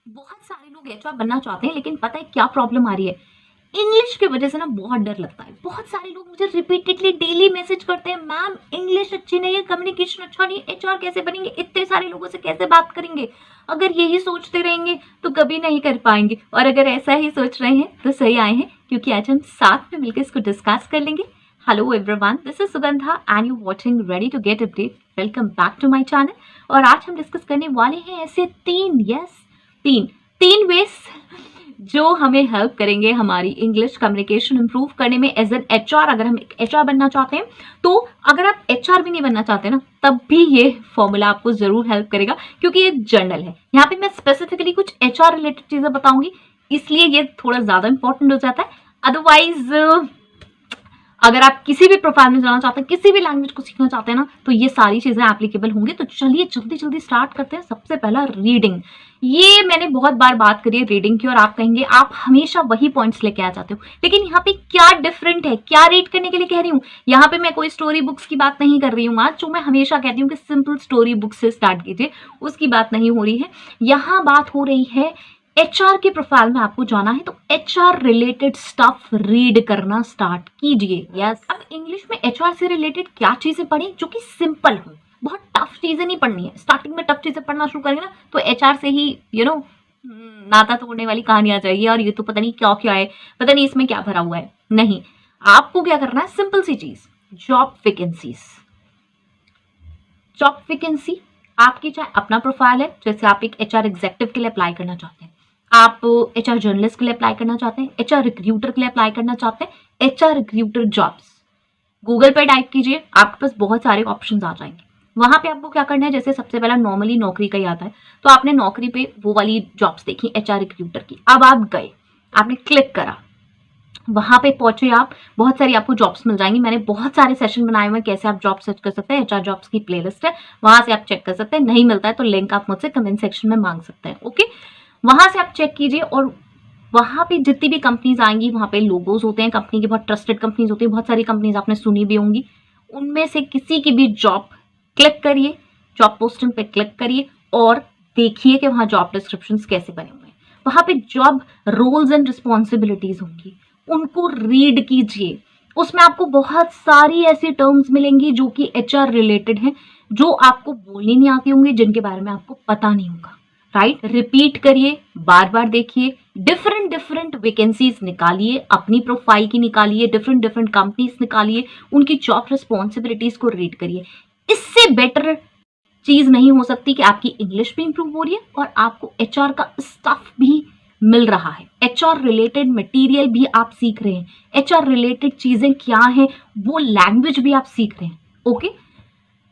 बहुत सारे लोग एचआर बनना चाहते हैं, लेकिन पता है क्या प्रॉब्लम आ रही है? इंग्लिश की वजह से ना बहुत डर लगता है। बहुत सारे लोग मुझे रिपीटेडली डेली मैसेज करते हैं, मैम इंग्लिश अच्छी नहीं है, कम्युनिकेशन अच्छा नहीं है, एचआर कैसे बनेंगे, इतने सारे लोगों से कैसे बात करेंगे। अगर यही सोचते रहेंगे तो कभी नहीं कर पाएंगे, और अगर ऐसा ही सोच रहे हैं तो सही आए हैं, क्योंकि आज हम साथ में मिलकर इसको डिस्कस कर लेंगे। Hello everyone, this is Sugandha and you watching ready to get update. Welcome back to my channel. और आज हम डिस्कस करने वाले हैं ऐसे तीन वेज जो हमें हेल्प करेंगे हमारी इंग्लिश कम्युनिकेशन इंप्रूव करने में एज एन एचआर। अगर हम एक एचआर बनना चाहते हैं, तो अगर आप एचआर भी नहीं बनना चाहते ना, तब भी ये फॉर्मूला आपको जरूर हेल्प करेगा, क्योंकि ये जनरल है। यहाँ पे मैं स्पेसिफिकली कुछ एचआर रिलेटेड चीजें बताऊंगी, इसलिए ये थोड़ा ज्यादा इंपॉर्टेंट हो जाता है। अदरवाइज अगर आप किसी भी प्रोफाइल में जाना चाहते हैं, किसी भी लैंग्वेज को सीखना चाहते हैं ना, तो ये सारी चीजें एप्लीकेबल होंगी। तो चलिए जल्दी जल्दी स्टार्ट करते हैं। सबसे पहला रीडिंग। ये मैंने बहुत बार बात करी है रीडिंग की, और आप कहेंगे आप हमेशा वही पॉइंट्स लेके आ जाते हो, लेकिन यहाँ पे क्या डिफरेंट है, क्या रीड करने के लिए कह रही हूँ। यहाँ पे मैं कोई स्टोरी बुक्स की बात नहीं कर रही हूँ आज, जो मैं हमेशा कहती हूँ कि सिंपल स्टोरी बुक्स से स्टार्ट कीजिए, उसकी बात नहीं हो रही है। यहाँ बात हो रही है एचआर के प्रोफाइल में आपको जाना है, तो एचआर रिलेटेड स्टफ रीड करना स्टार्ट कीजिए। यस, अब इंग्लिश में एचआर से रिलेटेड क्या चीजें पढ़ें जो कि सिंपल हो। बहुत टफ चीजें नहीं पढ़नी है। स्टार्टिंग में टफ चीजें पढ़ना शुरू करेंगे ना, तो एचआर से ही नाता तोड़ने वाली कहानी आ जाएगी, और ये तो पता नहीं क्या क्या है, पता नहीं इसमें क्या भरा हुआ है। नहीं, आपको क्या करना है, सिंपल सी चीज, जॉब वैकेंसीज। जॉब वैकेंसी आपकी चाहे अपना प्रोफाइल है, जैसे आप एक एचआर एग्जेक्टिव के लिए अप्लाई करना चाहते हैं, आप एचआर जर्नलिस्ट के लिए अप्लाई करना चाहते हैं, एचआर रिक्रूटर के लिए अप्लाई करना चाहते हैं, एचआर रिक्रूटर जॉब्स, गूगल पे टाइप कीजिए, आपके पास बहुत सारे ऑप्शंस आ जाएंगे। वहां पे आपको क्या करना है, जैसे सबसे पहला नॉर्मली नौकरी का ही आता है, तो आपने नौकरी पे वो वाली जॉब्स देखी एचआर रिक्रूटर की। अब आप गए, आपने क्लिक करा, वहां पे पहुंचे आप, बहुत सारी आपको जॉब्स मिल जाएंगी। मैंने बहुत सारे सेशन बनाए हुए हैं कैसे आप जॉब सर्च कर सकते हैं। एचआर जॉब्स की प्लेलिस्ट है, वहां से आप चेक कर सकते हैं। नहीं मिलता है तो लिंक आप मुझसे कमेंट सेक्शन में मांग सकते हैं। ओके, वहां से आप चेक कीजिए, और वहां पे जितनी भी कंपनीज आएंगी, वहां पे लोगोज होते हैं कंपनी के, बहुत ट्रस्टेड कंपनीज होती है, बहुत सारी कंपनीज आपने सुनी भी होंगी। उनमें से किसी की भी जॉब क्लिक करिए, जॉब पोस्टिंग पे क्लिक करिए, और देखिए कि वहां जॉब डिस्क्रिप्शंस कैसे बने हुए हैं। वहां पे जॉब रोल्स एंड रिस्पॉन्सिबिलिटीज होंगी, उनको रीड कीजिए। उसमें आपको बहुत सारी ऐसी टर्म्स मिलेंगी जो कि एचआर रिलेटेड हैं, जो आपको बोलनी नहीं आती होंगी, जिनके बारे में आपको पता नहीं होगा। राइट, रिपीट करिए, बार बार देखिए, डिफरेंट डिफरेंट वैकेंसीज निकालिए, अपनी प्रोफाइल की निकालिए, डिफरेंट डिफरेंट कंपनीज निकालिए, उनकी जॉब रिस्पॉन्सिबिलिटीज को रीड करिए। इससे बेटर चीज नहीं हो सकती कि आपकी इंग्लिश भी इंप्रूव हो रही है और आपको एचआर का स्टफ भी मिल रहा है, एचआर रिलेटेड मटेरियल भी आप सीख रहे हैं, एचआर रिलेटेड चीजें क्या है वो लैंग्वेज भी आप सीख रहे हैं। ओके,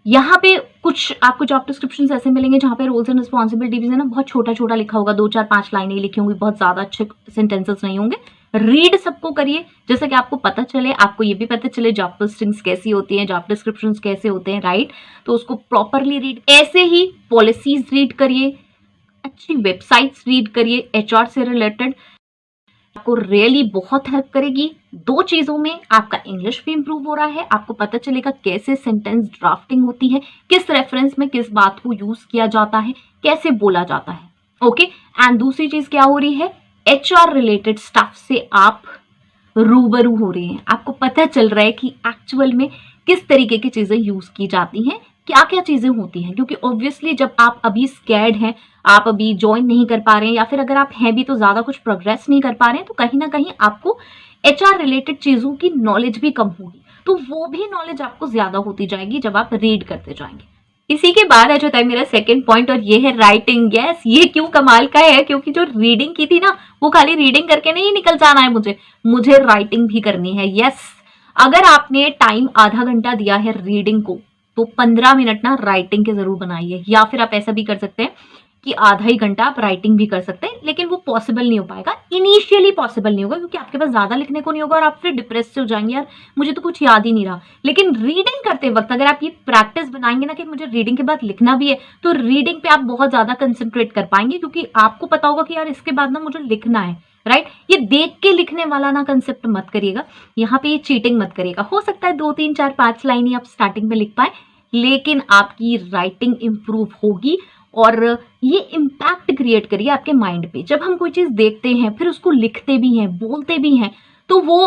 यहाँ पे कुछ आपको जॉब डिस्क्रिप्शन ऐसे मिलेंगे जहाँ पे रोल्स एंड रिस्पॉन्सिबिलिटीज है ना, बहुत छोटा छोटा लिखा होगा, 2 4 5 लाइनें लिखी होंगी, बहुत ज्यादा अच्छे सेंटेंसेस नहीं होंगे। रीड सबको करिए, जैसे कि आपको पता चले, आपको ये भी पता चले जॉब पोस्टिंग्स कैसी होती हैं, जॉब डिस्क्रिप्शन कैसे होते हैं। राइट, तो उसको प्रॉपरली रीड। ऐसे ही पॉलिसीज रीड करिए, अच्छी वेबसाइट्स रीड करिए एचआर से रिलेटेड, आपको रियली बहुत हेल्प करेगी। 2 चीजों में आपका इंग्लिश भी इंप्रूव हो रहा है, आपको पता चलेगा कैसे सेंटेंस ड्राफ्टिंग होती है, किस रेफरेंस में किस बात को यूज किया जाता है, कैसे बोला जाता है। ओके, एंड दूसरी चीज क्या हो रही है, एचआर रिलेटेड स्टफ से आप रूबरू हो रहे हैं, आपको पता चल रहा है कि एक्चुअल में किस तरीके की चीजें यूज की जाती हैं, क्या क्या चीजें होती हैं। क्योंकि ऑब्वियसली जब आप अभी स्कैर्ड हैं, आप अभी ज्वाइन नहीं कर पा रहे हैं, या फिर अगर आप हैं भी तो ज्यादा कुछ प्रोग्रेस नहीं कर पा रहे हैं, तो कहीं ना कहीं आपको एचआर रिलेटेड चीजों की नॉलेज भी कम होगी, तो वो भी नॉलेज आपको ज्यादा होती जाएगी जब आप रीड करते जाएंगे। इसी के बाद आ जाता है मेरा सेकंड पॉइंट, और ये है राइटिंग। यस, ये क्यों कमाल का है, क्योंकि जो रीडिंग की थी ना, वो खाली रीडिंग करके नहीं निकल जाना है, मुझे राइटिंग भी करनी है। यस, अगर आपने टाइम आधा घंटा दिया है रीडिंग को, तो 15 मिनट ना राइटिंग के जरूर बनाइए, या फिर आप ऐसा भी कर सकते हैं कि आधा ही घंटा आप राइटिंग भी कर सकते हैं, लेकिन वो पॉसिबल नहीं हो पाएगा, इनिशियली पॉसिबल नहीं होगा, क्योंकि आपके पास ज्यादा लिखने को नहीं होगा और आप फिर डिप्रेस हो जाएंगे, यार मुझे तो कुछ याद ही नहीं रहा। लेकिन रीडिंग करते वक्त अगर आप ये प्रैक्टिस बनाएंगे ना कि मुझे रीडिंग के बाद लिखना भी है, तो रीडिंग पे आप बहुत ज्यादा कंसंट्रेट कर पाएंगे, क्योंकि आपको पता होगा कि यार इसके बाद ना मुझे लिखना है। राइट, ये देख के लिखने वाला ना कंसेप्ट मत करिएगा, यहाँ पे ये चीटिंग मत करिएगा। हो सकता है 2 3 4 5 लाइन ही आप स्टार्टिंग में लिख पाए, लेकिन आपकी राइटिंग इंप्रूव होगी और ये इम्पैक्ट क्रिएट करिए आपके माइंड पे। जब हम कोई चीज़ देखते हैं, फिर उसको लिखते भी हैं, बोलते भी हैं, तो वो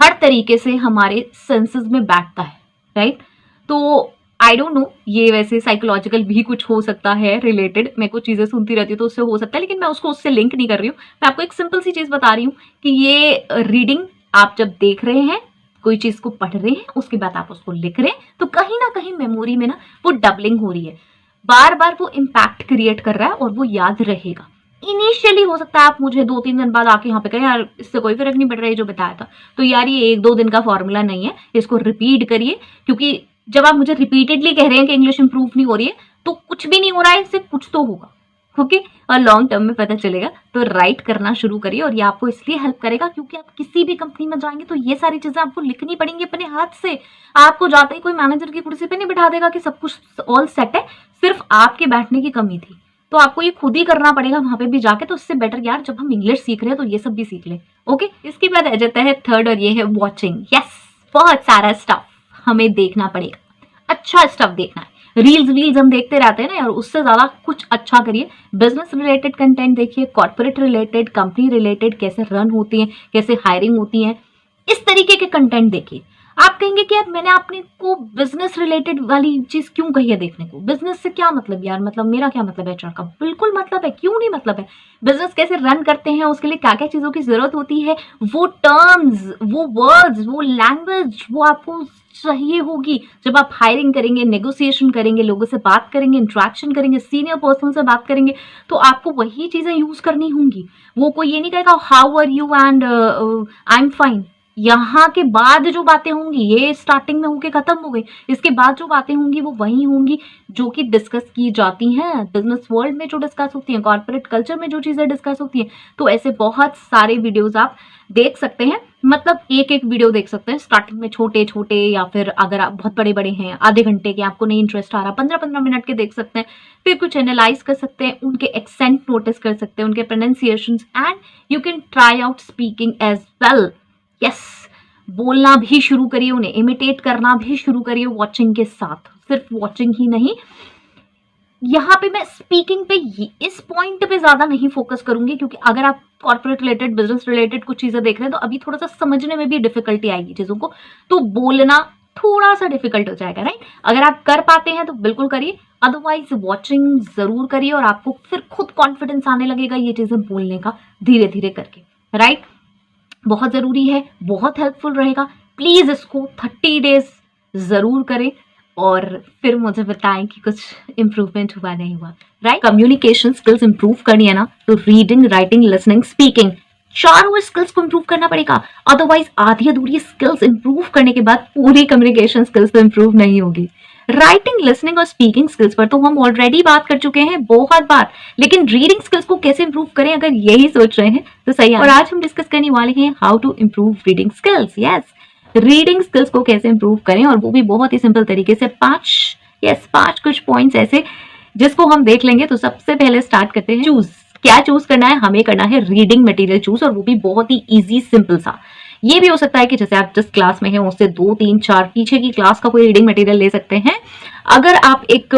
हर तरीके से हमारे सेंसेस में बैठता है, राइट? तो आई डोंट नो, ये वैसे साइकोलॉजिकल भी कुछ हो सकता है रिलेटेड, मैं कुछ चीज़ें सुनती रहती हूँ तो उससे हो सकता है, लेकिन मैं उसको उससे लिंक नहीं कर रही हूँ। मैं आपको एक सिंपल सी चीज़ बता रही हूँ कि ये रीडिंग आप जब देख रहे हैं, कोई चीज़ को पढ़ रहे हैं, उसके बाद आप उसको लिख रहे हैं, तो कहीं ना कहीं मेमोरी में ना वो डबलिंग हो रही है, बार बार वो इम्पैक्ट क्रिएट कर रहा है और वो याद रहेगा। इनिशियली हो सकता है आप मुझे 2-3 दिन बाद आके यहाँ पे कहें यार इससे कोई फर्क नहीं पड़ रहा है जो बताया था, तो यार ये 1-2 दिन का फॉर्मूला नहीं है, इसको रिपीट करिए, क्योंकि जब आप मुझे रिपीटेडली कह रहे हैं कि इंग्लिश इंप्रूव नहीं हो रही है, तो कुछ भी नहीं हो रहा है, इससे कुछ तो होगा, ओके? और लॉन्ग टर्म में पता चलेगा। तो राइट करना शुरू करिए, और ये आपको इसलिए हेल्प करेगा क्योंकि आप किसी भी कंपनी में जाएंगे तो ये सारी चीजें आपको लिखनी पड़ेंगी अपने हाथ से। आपको जाते ही कोई मैनेजर की कुर्सी पे नहीं बिठा देगा कि सब कुछ ऑल सेट है, सिर्फ आपके बैठने की कमी थी, तो आपको ये खुद ही करना पड़ेगा वहां पे भी जाके। तो इससे बेटर यार जब हम इंग्लिश सीख रहे हैं तो ये सब भी सीख ले, ओके? इसके बाद आ जाता है थर्ड, और ये है वॉचिंग। यस, बहुत सारा स्टफ हमें देखना पड़ेगा, अच्छा स्टफ देखना है। रील्स हम देखते रहते हैं ना यार, उससे ज्यादा कुछ अच्छा करिए। बिजनेस रिलेटेड कंटेंट देखिए, कॉर्पोरेट रिलेटेड, कंपनी रिलेटेड, कैसे रन होती है, कैसे हायरिंग होती है, इस तरीके के कंटेंट देखिए। आप कहेंगे कि यार मैंने आपने को बिजनेस रिलेटेड वाली चीज क्यों कही है देखने को? बिजनेस से क्या मतलब यार? मतलब मेरा क्या मतलब है एचआर का? बिल्कुल मतलब है, क्यों नहीं मतलब है। बिजनेस कैसे रन करते हैं, उसके लिए क्या क्या चीजों की जरूरत होती है, वो टर्म्स, वो वर्ड्स, वो लैंग्वेज, वो आपको चाहिए होगी जब आप हायरिंग करेंगे, नेगोशिएशन करेंगे, लोगों से बात करेंगे, इंट्रैक्शन करेंगे, सीनियर पर्सन से बात करेंगे, तो आपको वही चीजें यूज करनी होंगी। वो कोई ये नहीं कहेगा how are you and I am fine. यहाँ के बाद जो बातें होंगी, ये स्टार्टिंग में होके खत्म हो गई, इसके बाद जो बातें होंगी वो वही होंगी जो कि डिस्कस की जाती हैं बिजनेस वर्ल्ड में, जो डिस्कस होती हैं कॉर्पोरेट कल्चर में, जो चीजें डिस्कस होती हैं। तो ऐसे बहुत सारे वीडियोस आप देख सकते हैं, मतलब एक एक वीडियो देख सकते हैं स्टार्टिंग में छोटे छोटे, या फिर अगर आप बहुत बड़े बड़े हैं आधे घंटे के, आपको नहीं इंटरेस्ट आ रहा, 15-15 मिनट के देख सकते हैं। फिर कुछ एनालाइज कर सकते हैं, उनके एक्सेंट नोटिस कर सकते हैं, उनके pronunciations, and you can try out speaking as well. Yes, बोलना भी शुरू करिए, उन्हें इमिटेट करना भी शुरू करिए वॉचिंग के साथ। सिर्फ वॉचिंग ही नहीं, यहाँ पे मैं स्पीकिंग पे इस पॉइंट पे ज्यादा नहीं फोकस करूंगी, क्योंकि अगर आप कॉर्पोरेट रिलेटेड, बिजनेस रिलेटेड कुछ चीजें देख रहे हैं तो अभी थोड़ा सा समझने में भी डिफिकल्टी आएगी चीजों को, तो बोलना थोड़ा सा डिफिकल्ट हो जाएगा, राइट? अगर आप कर पाते हैं तो बिल्कुल करिए, अदरवाइज वॉचिंग जरूर करिए, और आपको फिर खुद कॉन्फिडेंस आने लगेगा ये चीजें बोलने का, धीरे धीरे करके, राइट? बहुत जरूरी है, बहुत हेल्पफुल रहेगा। प्लीज इसको 30 डेज जरूर करें, और फिर मुझे बताएं कि कुछ इम्प्रूवमेंट हुआ नहीं हुआ, राइट? कम्युनिकेशन स्किल्स इंप्रूव करनी है ना, तो रीडिंग, राइटिंग, लिसनिंग, स्पीकिंग, चारों स्किल्स को इंप्रूव करना पड़ेगा। अदरवाइज आधी अधूरी स्किल्स इंप्रूव करने के बाद पूरी कम्युनिकेशन स्किल्स तो इंप्रूव नहीं होगी। राइटिंग, लिसनिंग और स्पीकिंग स्किल्स पर तो हम ऑलरेडी बात कर चुके हैं बहुत बार, लेकिन रीडिंग स्किल्स को कैसे इंप्रूव करें, अगर यही सोच रहे हैं तो सही है। और आज हम डिस्कस करने वाले हैं how to improve reading skills. Yes, reading skills को कैसे इंप्रूव करें, और वो भी बहुत ही सिंपल तरीके से। 5 कुछ पॉइंट्स ऐसे जिसको हम देख लेंगे। तो सबसे पहले स्टार्ट करते हैं, चूज। क्या चूज करना है? हमें करना है रीडिंग मटेरियल चूज, और वो भी बहुत ही इजी, सिंपल सा। ये भी हो सकता है कि जैसे आप जिस क्लास में हैं उससे 2, 3, 4 पीछे की क्लास का कोई रीडिंग मटेरियल ले सकते हैं। अगर आप एक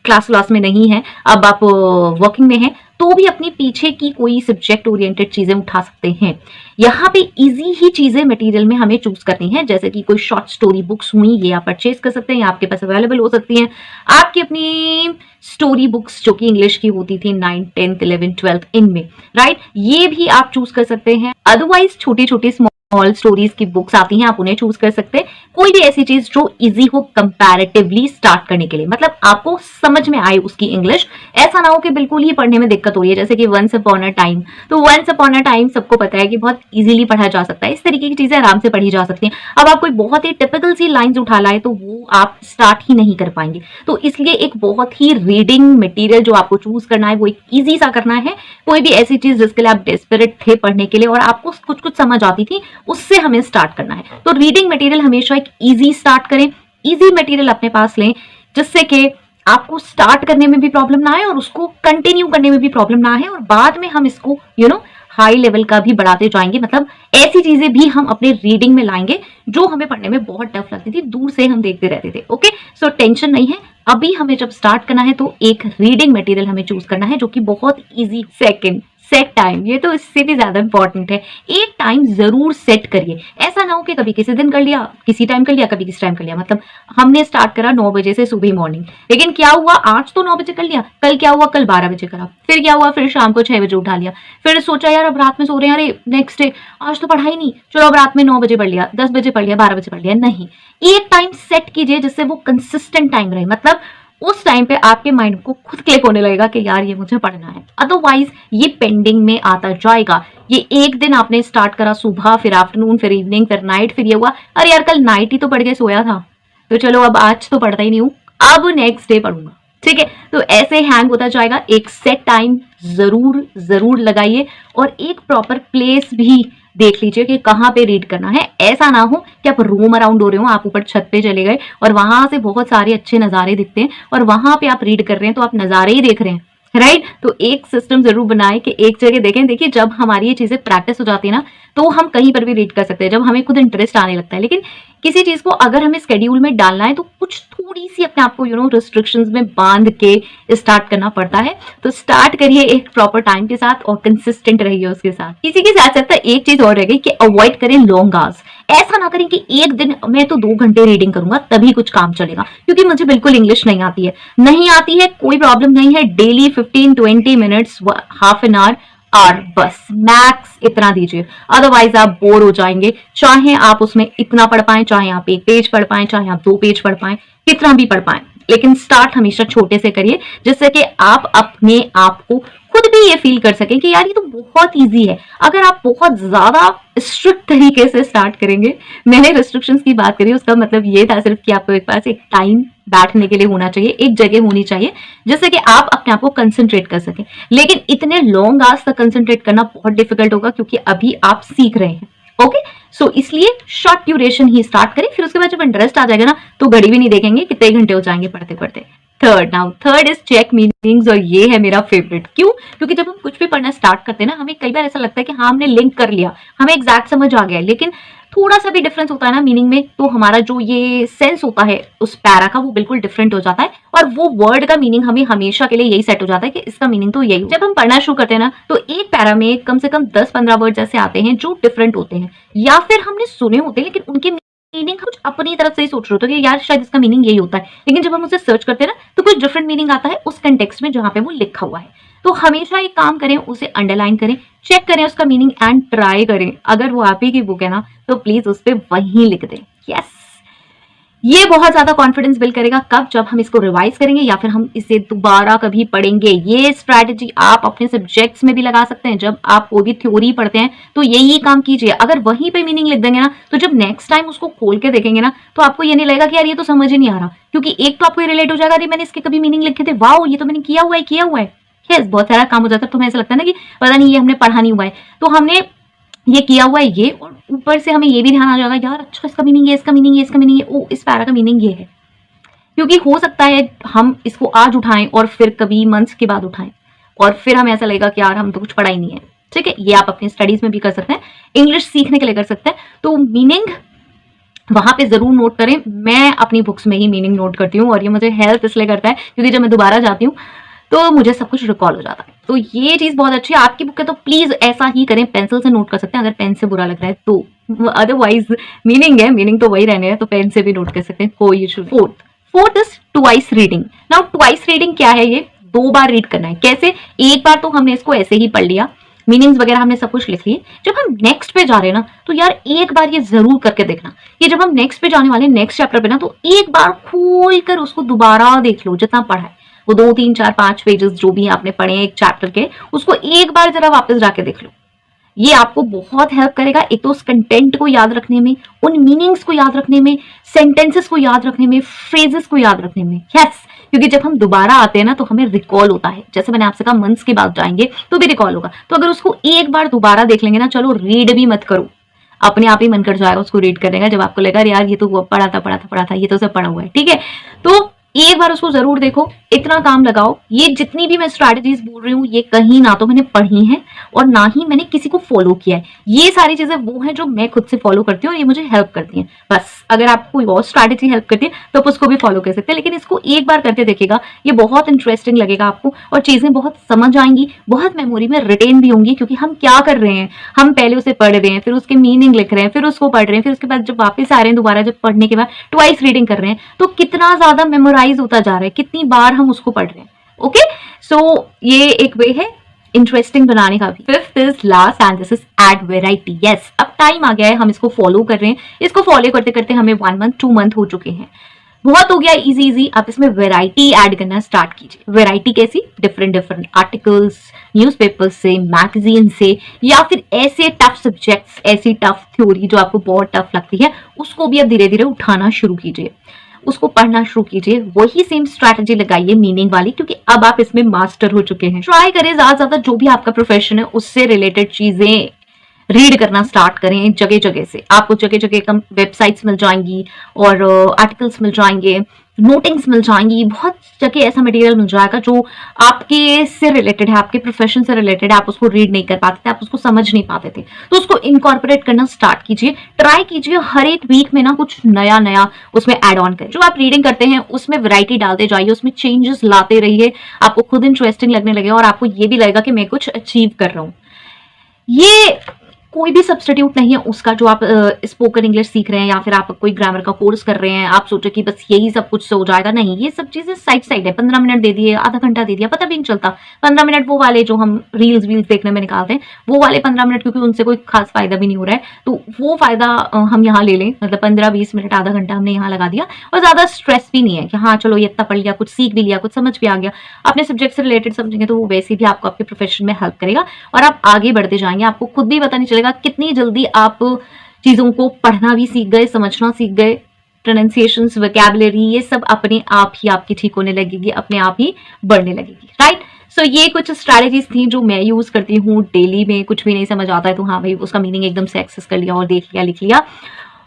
क्लास में नहीं है, अब आप वर्किंग में हैं, तो भी अपनी पीछे की कोई सब्जेक्ट ओरिएंटेड चीजें उठा सकते हैं। यहाँ पे इजी ही चीजें मटेरियल में हमें चूज करनी है, जैसे कि कोई शॉर्ट स्टोरी बुक्स हुई, ये आप परचेज कर सकते हैं, आपके पास अवेलेबल हो सकती हैं। आपकी अपनी स्टोरी बुक्स जो कि इंग्लिश की होती थी 9th, 10th, 11th, 12th इनमें, राइट? ये भी आप चूज कर सकते हैं। अदरवाइज छोटी छोटी स्मॉल स्टोरीज की बुक्स आती हैं, आप उन्हें चूज कर सकते हैं। कोई भी ऐसी चीज जो इजी हो कंपैरेटिवली स्टार्ट करने के लिए, मतलब आपको समझ में आए उसकी इंग्लिश। ऐसा ना हो कि बिल्कुल ही पढ़ने में दिक्कत हो रही है, जैसे कि वंस अपॉन अ टाइम। तो वंस अपॉन अ टाइम सबको पता है कि बहुत इजीली पढ़ा जा सकता है, इस तरीके की चीजें आराम से पढ़ी जा सकती हैं। अब आप कोई बहुत ही टिपिकल सी लाइंस उठा लाए तो वो आप स्टार्ट ही नहीं कर पाएंगे। तो इसलिए एक बहुत ही रीडिंग मटेरियल जो आपको चूज करना है वो एक ईजी सा करना है। कोई भी ऐसी चीज जिसके लिए आप डेस्परेट थे पढ़ने के लिए और आपको कुछ कुछ समझ आती थी, उससे हमें स्टार्ट करना है। तो रीडिंग मटेरियल हमेशा एक इजी स्टार्ट करें, इजी मटेरियल अपने पास लें, जिससे कि आपको स्टार्ट करने में भी प्रॉब्लम ना आए और उसको कंटिन्यू करने में भी प्रॉब्लम ना आए, और बाद में हम इसको हाई लेवल का भी बढ़ाते जाएंगे। मतलब ऐसी चीजें भी हम अपने रीडिंग में लाएंगे जो हमें पढ़ने में बहुत टफ लगती थी, दूर से हम देखते रहते थे। ओके, सो टेंशन नहीं है। अभी हमें जब स्टार्ट करना है तो एक रीडिंग मटेरियल हमें चूज करना है जो कि बहुत इजी। सेकंड, सेट टाइम, ये तो इससे भी ज्यादा इंपॉर्टेंट है। एक टाइम जरूर सेट करिए। ऐसा ना हो कि कभी किसी दिन कर लिया, किसी टाइम कर लिया, कभी किसी टाइम कर लिया। मतलब हमने स्टार्ट करा 9 बजे से सुबह मॉर्निंग, लेकिन क्या हुआ, आज तो 9 बजे कर लिया, कल क्या हुआ, कल 12 बजे करा, फिर क्या हुआ, फिर शाम को 6 बजे उठा लिया, फिर सोचा यार अब रात में सो रहे हैं, अरे नेक्स्ट डे आज तो पढ़ा ही नहीं, चलो अब रात में 9 बजे पढ़ लिया, 10 बजे पढ़ लिया, 12 बजे पढ़ लिया। नहीं, एक टाइम सेट कीजिए जिससे वो कंसिस्टेंट टाइम रहे। मतलब उस टाइम पे आपके माइंड को खुद क्लिक होने लगेगा कि यार ये मुझे पढ़ना है। अदरवाइज ये पेंडिंग में आता जाएगा। ये एक दिन आपने स्टार्ट करा सुबह, फिर आफ्टरनून, फिर इवनिंग, फिर नाइट, फिर ये हुआ अरे यार कल नाइट ही तो पढ़ के सोया था, तो चलो अब आज तो पढ़ता ही नहीं हूँ, अब नेक्स्ट डे पढ़ूंगा। ठीक है, तो ऐसे हैंग होता जाएगा। एक सेट टाइम जरूर जरूर लगाइए और एक प्रॉपर प्लेस भी देख लीजिए कि कहाँ पे रीड करना है। ऐसा ना हो कि आप रोम अराउंड हो रहे हो, आप ऊपर छत पे चले गए और वहां से बहुत सारे अच्छे नजारे दिखते हैं और वहां पे आप रीड कर रहे हैं तो आप नजारे ही देख रहे हैं, राइट। तो एक सिस्टम जरूर बनाए कि एक जगह देखें। देखिए जब हमारी ये चीजें प्रैक्टिस हो जाती है ना तो हम कहीं पर भी रीड कर सकते हैं, जब हमें खुद इंटरेस्ट आने लगता है। लेकिन किसी चीज को अगर हमें स्केड्यूल में डालना है तो कुछ थोड़ी सी अपने आप को रिस्ट्रिक्शंस में बांध के स्टार्ट करना पड़ता है। तो स्टार्ट करिए एक प्रॉपर टाइम के साथ और कंसिस्टेंट रहिए उसके साथ। इसी के साथ साथ एक चीज और रह गई कि अवॉइड करें लॉन्ग आवर्स। ऐसा ना करें कि एक दिन मैं तो 2 घंटे रीडिंग करूंगा तभी कुछ काम चलेगा, क्योंकि मुझे बिल्कुल इंग्लिश नहीं आती है। नहीं आती है कोई प्रॉब्लम नहीं है, daily 15-20 minutes, half an hour बस मैक्स इतना दीजिए, अदरवाइज आप बोर हो जाएंगे। चाहे आप उसमें इतना पढ़ पाए, चाहे आप 1 पेज पढ़ पाए, चाहे आप 2 पेज पढ़ पाए, कितना भी पढ़ पाए, लेकिन स्टार्ट हमेशा छोटे से करिए जिससे कि आप अपने आप को खुद भी ये फील कर सकें कि यार ये तो बहुत इजी है। अगर आप बहुत ज्यादा स्ट्रिक्ट तरीके से स्टार्ट करेंगे, मैंने रिस्ट्रिक्शंस की बात करी, उसका मतलब ये था सिर्फ कि आपको एक पास एक टाइम बैठने के लिए होना चाहिए, एक जगह होनी चाहिए जिससे कि आप अपने आप को कंसंट्रेट कर सकें। लेकिन इतने लॉन्ग आवर्स तक कंसंट्रेट करना बहुत डिफिकल्ट होगा क्योंकि अभी आप सीख रहे हैं। ओके, सो इसलिए शॉर्ट ड्यूरेशन ही स्टार्ट करें, फिर उसके बाद जब इंटरेस्ट आ जाएगा ना तो घड़ी भी नहीं देखेंगे कितने घंटे हो जाएंगे पढ़ते पढ़ते। थर्ड इज चेक मीनिंग्स, और ये है मेरा फेवरेट। क्यों? क्योंकि जब हम कुछ भी पढ़ना स्टार्ट करते हैं ना, हमें कई बार ऐसा लगता है कि हाँ हमने लिंक कर लिया, हमें एग्जैक्ट समझ आ गया, लेकिन थोड़ा सा भी डिफरेंस होता है ना मीनिंग में, तो हमारा जो ये सेंस होता है उस पैरा का वो बिल्कुल डिफरेंट हो जाता है और वो वर्ड का मीनिंग हमें हमेशा के लिए यही सेट हो जाता है कि इसका मीनिंग तो यही। जब हम पढ़ना शुरू करते हैं ना तो एक पैरा में कम से कम 10-15 वर्ड ऐसे आते हैं जो डिफरेंट होते हैं, या फिर हमने सुने होते हैं लेकिन उनके मीनिंग कुछ अपनी तरफ से ही सोच रहे होते हैं कि यार शायद इसका मीनिंग यही होता है, लेकिन जब हम उसे सर्च करते हैं ना तो कुछ डिफरेंट मीनिंग आता है उस कंटेक्स्ट में जहां पे वो लिखा हुआ है। तो हमेशा एक काम करें, उसे अंडरलाइन करें, चेक करें उसका मीनिंग एंड ट्राई करें। अगर वो आप ही की बुक है ना तो प्लीज उस पर वहीं लिख दें। यस, ये बहुत ज्यादा कॉन्फिडेंस बिल्ड करेगा। कब? जब हम इसको रिवाइज करेंगे या फिर हम इसे दोबारा कभी पढ़ेंगे। ये स्ट्रैटेजी आप अपने सब्जेक्ट्स में भी लगा सकते हैं। जब आप कोई भी थ्योरी पढ़ते हैं तो यही काम कीजिए। अगर वहीं पे मीनिंग लिख देंगे ना तो जब नेक्स्ट टाइम उसको खोल के देखेंगे ना तो आपको ये नहीं लगेगा कि यार ये तो समझ ही नहीं आ रहा, क्योंकि एक तो आपको ये रिलेट हो जाएगा, अरे मैंने इसके कभी मीनिंग लिखे थे, वाओ ये तो मैंने किया हुआ है। यस, बहुत सारा काम हो जाता है। तो हमें ऐसा लगता है ना कि पता नहीं ये हमने पढ़ा नहीं हुआ है, तो हमने ये किया हुआ है ये, और ऊपर से हमें ये भी ध्यान आ जाएगा यार अच्छा इसका मीनिंग ये, इसका मीनिंग ये, इसका मीनिंग ये, ओ इस पैरा का मीनिंग ये है। क्योंकि हो सकता है हम इसको आज उठाएं और फिर कभी मंथ्स के बाद उठाएं और फिर हमें ऐसा लगेगा कि यार हम तो कुछ पढ़ा ही नहीं है। ठीक है, ये आप अपनी स्टडीज में भी कर सकते हैं, इंग्लिश सीखने के लिए कर सकते हैं। तो मीनिंग वहां पे जरूर नोट करें। मैं अपनी बुक्स में ही मीनिंग नोट करती हूँ और ये मुझे हेल्प इसलिए करता है क्योंकि जब मैं दोबारा जाती हूँ तो मुझे सब कुछ रिकॉल हो जाता है। तो ये चीज बहुत अच्छी है। आपकी बुक है तो प्लीज ऐसा ही करें, पेंसिल से नोट कर सकते हैं अगर पेन से बुरा लग रहा है तो, अदरवाइज मीनिंग है, मीनिंग तो वही रहने हैं, तो पेन से भी नोट कर सकते हैं, कोई issue. Fourth is twice reading. Now twice reading क्या है? ये 2 बार रीड करना है। कैसे? एक बार तो हमने इसको ऐसे ही पढ़ लिया, मीनिंग्स वगैरह हमने सब कुछ लिख लिए, जब हम नेक्स्ट पे जा रहे हैं ना तो यार एक बार ये जरूर करके देखना। ये जब हम नेक्स्ट पे जाने वाले हैं, नेक्स्ट चैप्टर पे ना, तो एक बार खोल कर उसको दोबारा देख लो, जितना पढ़ा है वो 2, 3, 4, 5 पेजेस जो भी आपने पढ़े हैं एक चैप्टर के, उसको एक बार जरा वापस जाके देख लो। ये आपको बहुत हेल्प करेगा, एक तो उस कंटेंट को याद रखने में, उन मीनिंग्स को याद रखने में, सेंटेंसेस को याद रखने में, फ्रेजेस को याद रखने में। यस, क्योंकि जब हम दोबारा आते हैं ना तो हमें रिकॉल होता है। जैसे मैंने आपसे कहा मंथ्स के बाद जाएंगे तो भी रिकॉल होगा। तो अगर उसको एक बार दोबारा देख लेंगे ना, चलो रीड भी मत करो, अपने आप ही मन कर जाएगा उसको रीड करने का, जब आपको लगेगा यार ये तो पढ़ा था ये तो सब पढ़ा हुआ है। ठीक है, तो एक बार उसको जरूर देखो, इतना काम लगाओ। ये जितनी भी मैं स्ट्रैटेजीज बोल रही हूँ ये कहीं ना तो मैंने पढ़ी हैं और ना ही मैंने किसी को फॉलो किया है। ये सारी चीजें वो हैं जो मैं खुद से फॉलो करती हूँ और ये मुझे हेल्प करती हैं। बस अगर आपको कोई और स्ट्रैटेजी हेल्प करती है तो आप उसको भी फॉलो कर सकते हैं, लेकिन इसको एक बार करके देखिएगा, ये बहुत इंटरेस्टिंग लगेगा आपको और चीजें बहुत समझ आएंगी, बहुत मेमोरी में रिटेन भी होंगी। क्योंकि हम क्या कर रहे हैं, हम पहले उसे पढ़ रहे हैं, फिर उसके मीनिंग लिख रहे हैं, फिर उसको पढ़ रहे हैं, फिर उसके बाद जब वापस आ रहे हैं दोबारा, जब पढ़ने के बाद ट्वाइस रीडिंग कर रहे हैं, तो कितना ज्यादा मेमोराइज होता जा रहा है, कितनी बार हम उसको पढ़ रहे हैं। ओके, सो ये एक वे है इंटरेस्टिंग बनाने का भी। Fifth is last and this is add variety. Yes, अब टाइम आ गया है, हम इसको फॉलो कर रहे हैं। इसको फॉलो करते करते हमें 1 मंथ 2 मंथ हो चुके हैं, बहुत हो गया इजी इजी। आप इसमें वैरायटी ऐड करना स्टार्ट कीजिए। वैरायटी कैसी? डिफरेंट डिफरेंट आर्टिकल्स, न्यूज़पेपर से, मैगजीन से, या फिर ऐसे टफ सब्जेक्ट्स, ऐसी टफ थ्योरी जो आपको बहुत टफ लगती है, उसको भी आप धीरे धीरे उठाना शुरू कीजिए, उसको पढ़ना शुरू कीजिए। वही सेम स्ट्रैटेजी लगाइए मीनिंग वाली, क्योंकि अब आप इसमें मास्टर हो चुके हैं। ट्राई करें ज्यादा ज्यादा जो भी आपका प्रोफेशन है उससे रिलेटेड चीजें रीड करना स्टार्ट करें। जगह जगह से आपको जगह जगह कम वेबसाइट्स मिल जाएंगी और आर्टिकल्स मिल जाएंगे, नोटिंग्स मिल जाएंगी, बहुत जगह ऐसा मटेरियल मिल जाएगा जो आपके से रिलेटेड है, आपके प्रोफेशन से रिलेटेड है। आप उसको रीड नहीं कर पाते थे, आप उसको समझ नहीं पाते थे, तो उसको इनकॉर्पोरेट करना स्टार्ट कीजिए। ट्राई कीजिए हर एक वीक में ना कुछ नया नया उसमें एड ऑन करें। जो आप रीडिंग करते हैं उसमें वैरायटी डालते जाइए, उसमें चेंजेस लाते रहिए। आपको खुद इंटरेस्टिंग लगने लगेगा और आपको ये भी लगेगा कि मैं कुछ अचीव कर रहा हूँ। ये कोई भी सब्स्टिट्यूट नहीं है उसका जो आप स्पोकन इंग्लिश सीख रहे हैं या फिर आप कोई ग्रामर का कोर्स कर रहे हैं। आप सोचे कि बस यही सब कुछ से हो जाएगा, नहीं, ये सब चीजें साइड साइड है। 15 मिनट दे दिए, आधा घंटा दे दिया, पता भी नहीं चलता। 15 मिनट वो वाले जो हम रील्स वील्स देखने में निकालते हैं, वो वाले 15 मिनट, क्योंकि उनसे कोई खास फायदा भी नहीं हो रहा है, तो वो फायदा हम यहाँ ले लें। मतलब 15-20 मिनट, आधा घंटा हमने यहाँ लगा दिया और ज्यादा स्ट्रेस भी नहीं है कि हाँ चलो ये इतना पढ़ लिया, कुछ सीख भी लिया, कुछ समझ भी आ गया। अपने सब्जेक्ट से रिलेटेड समझेंगे तो वो वैसे भी आपको आपके प्रोफेशन में हेल्प करेगा और आप आगे बढ़ते जाएंगे। आपको खुद भी पता नहीं चलेगा कितनी जल्दी आप चीजों को पढ़ना भी सीख गए, समझना सीख गए। प्रोनाउंसिएशंस, वोकैबुलरी, ये सब अपने आप ही आपकी ठीक होने लगेगी, अपने आप ही बढ़ने लगेगी, राइट। सो ये कुछ स्ट्रैटेजीज थी जो मैं यूज करती हूँ डेली में। कुछ भी नहीं समझ आता है तो हाँ भाई उसका मीनिंग एकदम से एक्सेस कर लिया और देख लिया, लिख लिया।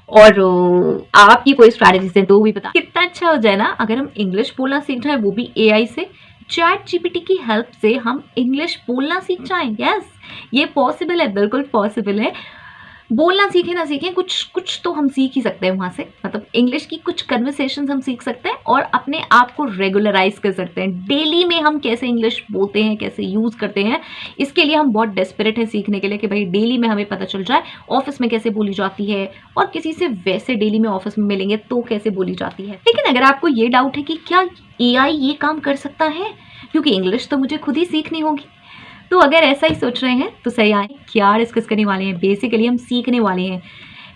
और आपकी कोई स्ट्रैटेजीज है तो भी बता। कितना अच्छा हो जाए ना अगर हम इंग्लिश बोलना सीख जाए, वो भी एआई से। चैट जीपीटी की हेल्प से हम इंग्लिश बोलना सीख जाएं। यस, ये पॉसिबल है, बिल्कुल पॉसिबल है। बोलना सीखे ना सीखें, कुछ कुछ तो हम सीख ही सकते हैं वहां से। मतलब इंग्लिश की कुछ कन्वर्सेशन हम सीख सकते हैं और अपने आप को रेगुलराइज कर सकते हैं। डेली में हम कैसे इंग्लिश बोलते हैं, कैसे यूज करते हैं, इसके लिए हम बहुत डेस्परेट हैं सीखने के लिए कि भाई डेली में हमें पता चल जाए ऑफिस में कैसे बोली जाती है और किसी से वैसे डेली में ऑफिस में मिलेंगे तो कैसे बोली जाती है। लेकिन अगर आपको ये डाउट है कि क्या एआई ये काम कर सकता है, क्योंकि इंग्लिश तो मुझे खुद ही सीखनी होगी, तो अगर ऐसा ही सोच रहे हैं तो सही आए। क्या डिस्कस करने वाले हैं? बेसिकली हम सीखने वाले हैं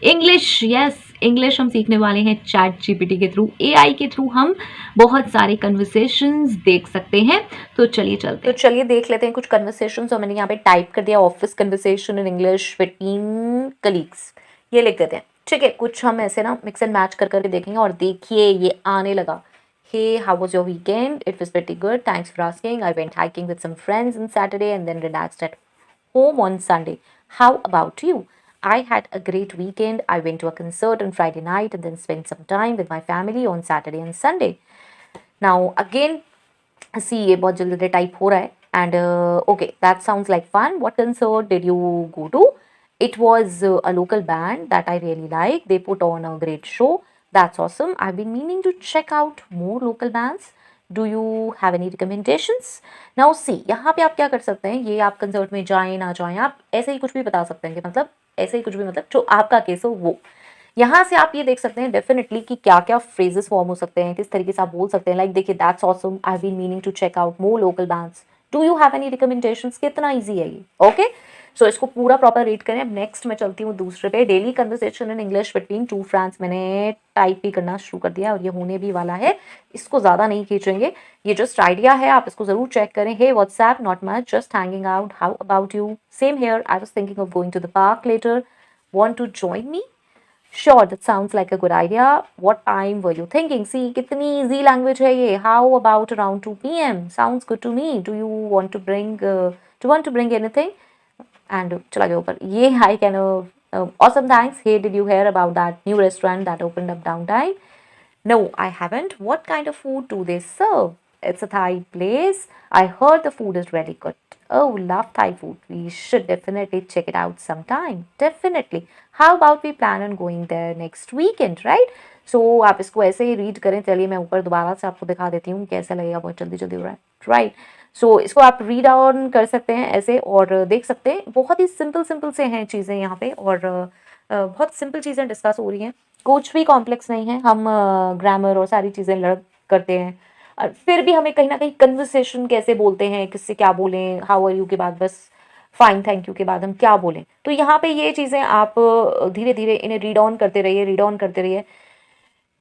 इंग्लिश। यस, इंग्लिश हम सीखने वाले हैं चैट जीपीटी के थ्रू, एआई के थ्रू हम बहुत सारे कन्वर्सेशंस देख सकते हैं। तो चलिए चलते हैं, तो चलिए देख लेते हैं कुछ कन्वर्सेशंस। तो मैंने यहाँ पे टाइप कर दिया, office conversation in English between colleagues, ये लिख देते हैं, ठीक है। कुछ हम ऐसे ना मिक्स एंड मैच कर करके देखेंगे और देखिए ये आने लगा। Hey, how was your weekend? It was pretty good. Thanks for asking. I went hiking with some friends on Saturday and then relaxed at home on Sunday. How about you? I had a great weekend. I went to a concert on Friday night and then spent some time with my family on Saturday and Sunday. Now, again, see, ये बहुत जल्दी type हो रहा है. And okay, that sounds like fun. What concert did you go to? It was a local band that I really like. They put on a great show. That's awesome. I've been meaning to check out more local bands. Do you have any recommendations? Now see, यहाँ पे आप क्या कर सकते हैं, ये आप concert में जाएं ना जाएं, आप ऐसे ही कुछ भी बता सकते हैं कि मतलब ऐसे ही कुछ भी, मतलब जो आपका केस हो वो। यहाँ से आप ये देख सकते हैं डेफिनेटली कि क्या क्या फ्रेजेस फॉर्म हो सकते हैं, किस तरीके से आप बोल सकते हैं। लाइक देखिए, that's awesome, I have been meaning to check out more local bands, do you have any recommendations. कितना ईजी है ये, ओके। सो इसको पूरा प्रॉपर रीड करें। अब नेक्स्ट मैं चलती हूँ दूसरे पे, daily conversation in English between two friends. मैंने टाइप भी करना शुरू कर दिया और ये होने भी वाला है, इसको ज़्यादा नहीं खींचेंगे, ये जस्ट आइडिया है, आप इसको ज़रूर चेक करें। Hey what's up, not much, just hanging out, how about you. Same here, I was thinking of going to the park later, want to join me. Sure, that sounds like a good idea. What time were you thinking? See, कितनी easy language है ये. How about around 2 p.m.? Sounds good to me. Do you want to bring anything? And चला गया ऊपर. ये I can awesome, thanks. Hey, did you hear about that new restaurant that opened up downtown? No, I haven't. What kind of food do they serve? It's a Thai place. I heard the food is really good. Oh, love Thai food. We should definitely check it out sometime. Definitely. How about we plan on going there next weekend, right? So आप इसको ऐसे ही read करें. चलिए मैं ऊपर दोबारा से आपको दिखा देती हूँ कैसा लगेगा. बहुत जल्दी जल्दी हो रहा है, राइट? सो इसको आप रीड ऑन कर सकते हैं ऐसे और देख सकते हैं. बहुत ही सिंपल सिंपल से हैं चीज़ें यहाँ पे और बहुत सिंपल चीज़ें डिस्कस हो रही हैं. कुछ भी कॉम्प्लेक्स नहीं है. हम ग्रामर और सारी चीज़ें लर्न करते हैं और फिर भी हमें कहीं ना कहीं कन्वर्सेशन कैसे बोलते हैं, किससे क्या बोलें, हाउ आर यू के बाद बस फाइन थैंक यू के बाद हम क्या बोलें. तो यहाँ पे ये चीज़ें आप धीरे धीरे इन्हें रीड ऑन करते रहिए, रीड ऑन करते रहिए.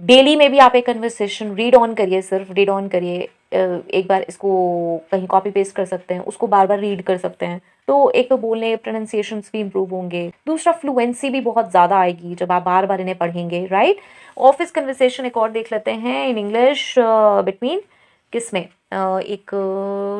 डेली में भी आप एक कन्वर्सेशन रीड ऑन करिए, सिर्फ रीड ऑन करिए. एक बार इसको कहीं कॉपी पेस्ट कर सकते हैं, उसको बार बार रीड कर सकते हैं. तो एक तो बोलने प्रोनाउंसिएशंस भी इंप्रूव होंगे. दूसरा फ्लुएंसी भी बहुत ज़्यादा आएगी जब आप बार बार इन्हें पढ़ेंगे, राइट? ऑफिस कन्वर्सेशन एक और देख लेते हैं इन इंग्लिश बिटवीन किस में एक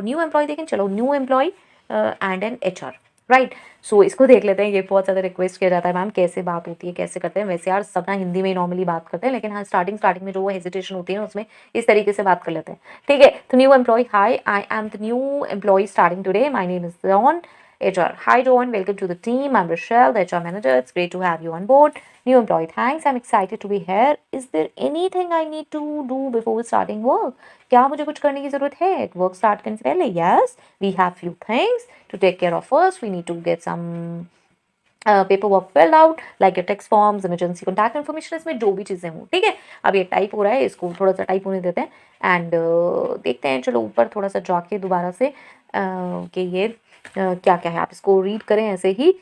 न्यू एम्प्लॉय देखें. चलो, new employee and an HR, right? So इसको देख लेते हैं. ये बहुत ज़्यादा रिक्वेस्ट किया जाता है, मैम कैसे बात होती है, कैसे करते हैं. वैसे यार सब ना हिंदी में ही नॉर्मली बात करते हैं, लेकिन हाँ स्टार्टिंग में जो वो हेजिटेशन होती है ना उसमें इस तरीके से बात कर लेते हैं. ठीक है. तो new employ, high I am the new employee starting today, my name is John. HR, hi John, welcome to the team. I'm Rochelle, the HR manager. It's great to have you on board. New employee, thanks. I'm excited to be here. Is there anything I need to do before starting work? क्या मुझे कुछ करने की ज़रूरत है work start करने से पहले? Yes, we have few things to take care of first. We need to get some paper work field out like your text forms, emergency contact information, इसमें जो भी चीज़ें हों. ठीक है. अब ये टाइप हो रहा है, इसको थोड़ा सा टाइप होने देते हैं एंड देखते हैं. चलो ऊपर थोड़ा सा जाके दोबारा से कि ये क्या क्या है. आप इसको रीड करें ऐसे ही.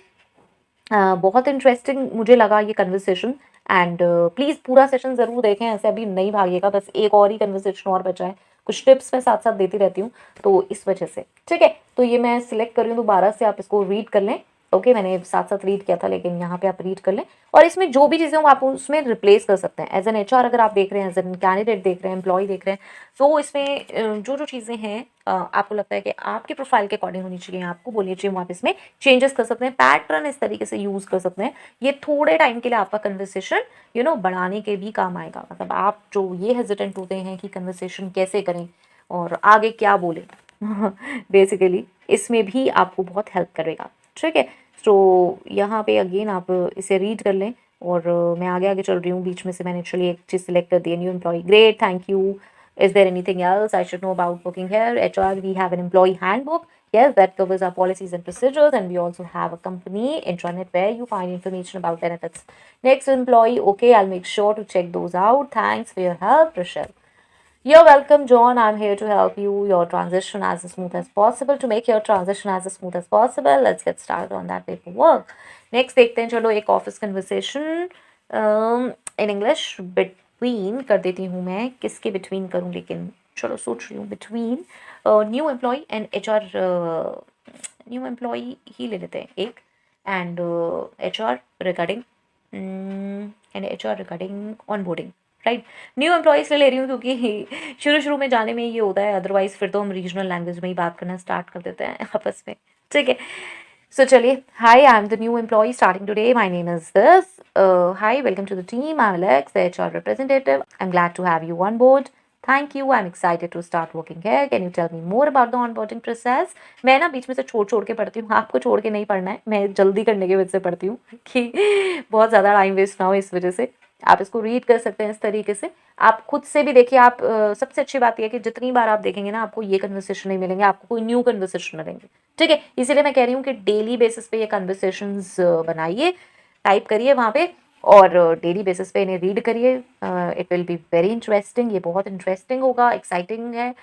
बहुत इंटरेस्टिंग मुझे लगा ये कन्वर्सेशन एंड प्लीज़ पूरा सेशन ज़रूर देखें, ऐसे अभी नहीं भागिएगा. बस एक और ही कन्वर्सेशन और बचा है. कुछ टिप्स मैं साथ साथ देती रहती हूँ तो इस वजह से. ठीक है. तो ये मैं सिलेक्ट कर रही हूँ दोबारा से, आप इसको रीड कर लें. ओके, मैंने साथ साथ रीड किया था लेकिन यहाँ पे आप रीड कर लें और इसमें जो भी चीज़ें हो आप उसमें रिप्लेस कर सकते हैं. एज एन HR अगर आप देख रहे हैं, एज एन कैंडिडेट देख रहे हैं, एम्प्लॉय देख रहे हैं, तो इसमें जो जो चीज़ें हैं आपको लगता है कि आपके प्रोफाइल के अकॉर्डिंग होनी चाहिए, आपको बोलनी चाहिए, वहाँ पे इसमें चेंजेस कर सकते हैं. पैटर्न इस तरीके से यूज़ कर सकते हैं. ये थोड़े टाइम के लिए आपका कन्वर्सेशन बढ़ाने के भी काम आएगा. मतलब आप जो ये हेजिटेंट होते हैं कि कन्वर्सेशन कैसे करें और आगे क्या बोलें बेसिकली इसमें भी आपको बहुत हेल्प करेगा. ठीक है. तो यहाँ पे अगेन आप इसे रीड कर लें और मैं आगे आगे चल रही हूँ. बीच में से मैंने एक्चुअली एक चीज़ सिलेक्ट कर दी है, new employ. Great, thank you. Is there anything else I should know about working here? HR, we have an employee handbook. Yes, that covers our policies and procedures, and we also have a company intranet where you find information about benefits. Next employee, okay, I'll make sure to check those out. Thanks for your help, Rochelle. You're welcome, John. I'm here to help your transition as smooth as possible. To make your transition as smooth as possible, let's get started on that paperwork. Next देखते हैं. चलो एक office conversation in English between कर देती हूँ मैं. किसके between करूँ लेकिन चलो सोच रही हूँ. Between new employee and HR. New employee ही ले लेते हैं एक and HR regarding onboarding, right. New employees ले रही हूँ क्योंकि शुरू में जाने में ये होता है, अदरवाइज फिर तो हम रीजनल लैंग्वेज में ही बात करना स्टार्ट कर देते हैं आपस में. ठीक है. सो चलिए. Hi, I am the new employee starting today, my name is this. Hi, welcome to the team. I am Alex, the HR representative. I am glad to have you on board. Thank you. I am excited to start working here. Can you tell me more about the onboarding process? मैं ना बीच में से छोड़ के पढ़ती हूँ. आपको छोड़ के नहीं पढ़ना है, मैं जल्दी करने की वजह से पढ़ती हूँ कि बहुत ज़्यादा टाइम वेस्ट ना हो. इस वजह से आप इसको रीड कर सकते हैं इस तरीके से. आप खुद से भी देखिए. आप सबसे अच्छी बात यह है कि जितनी बार आप देखेंगे ना आपको ये कन्वर्सेशन नहीं मिलेंगे, आपको कोई न्यू कन्वर्सेशन मिलेंगे. ठीक है. इसीलिए मैं कह रही हूँ कि डेली बेसिस पे ये कन्वर्सेशंस बनाइए, टाइप करिए वहाँ पे और डेली बेसिस पे इन्हें रीड करिए. It will be very interesting. ये बहुत इंटरेस्टिंग होगा, एक्साइटिंग है.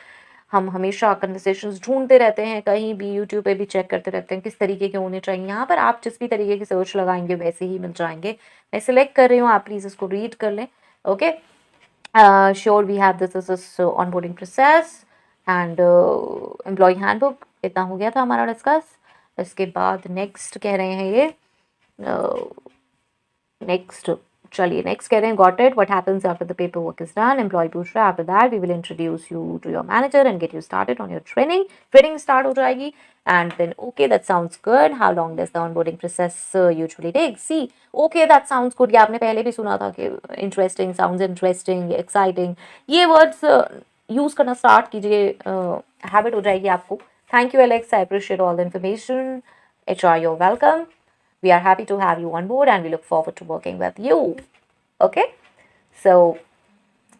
हम हमेशा कन्वर्सेशंस ढूंढते रहते हैं, कहीं भी यूट्यूब पे भी चेक करते रहते हैं किस तरीके के होने चाहिए. यहाँ पर आप जिस भी तरीके की सर्च लगाएंगे वैसे ही मिल जाएंगे. मैं सिलेक्ट कर रही हूँ, आप प्लीज़ इसको रीड कर लें. Okay. Sure, we have this onboarding process and employee handbook. इतना हो गया था हमारा डिस्कस. इसके बाद नेक्स्ट कह रहे हैं ये नेक्स्ट चलिए नेक्स्ट कह रहे हैं got it what happens after the paper work is done employee पूछ रहा है after that we will introduce you to your manager and get you started on your training start हो जाएगी and then okay that sounds good how long does the onboarding process usually take see okay that sounds good ये आपने पहले भी सुना था कि interesting sounds interesting exciting ये वर्ड्स यूज करना स्टार्ट कीजिए हैबिट हो जाएगी आपको thank you Alex I appreciate all the information HR you're welcome we are happy to have you on board and we look forward to working with you okay so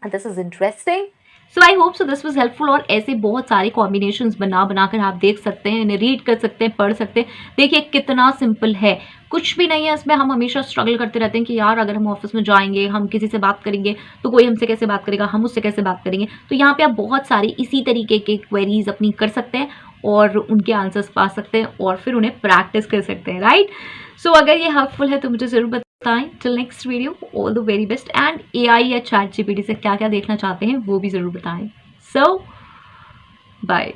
this is interesting so I hope so this was helpful और ऐसे बहुत सारे combinations बनाकर आप देख सकते हैं read कर सकते हैं पढ़ सकते हैं देखिए कितना सिंपल है कुछ भी नहीं है इसमें हम हमेशा स्ट्रगल करते रहते हैं कि यार अगर हम ऑफिस में जाएंगे हम किसी से बात करेंगे तो कोई हमसे कैसे बात करेगा हम उससे कैसे बात करेंगे तो यहाँ पे आप बहुत सारी इसी तरीके के क्वेरीज अपनी कर सकते हैं और उनके आंसर्स पा सकते हैं और फिर उन्हें प्रैक्टिस कर सकते हैं राइट सो अगर ये हेल्पफुल है तो मुझे ज़रूर बताएं till next video all the very best and AI या ChatGPT से क्या क्या देखना चाहते हैं वो भी ज़रूर बताएं सो बाय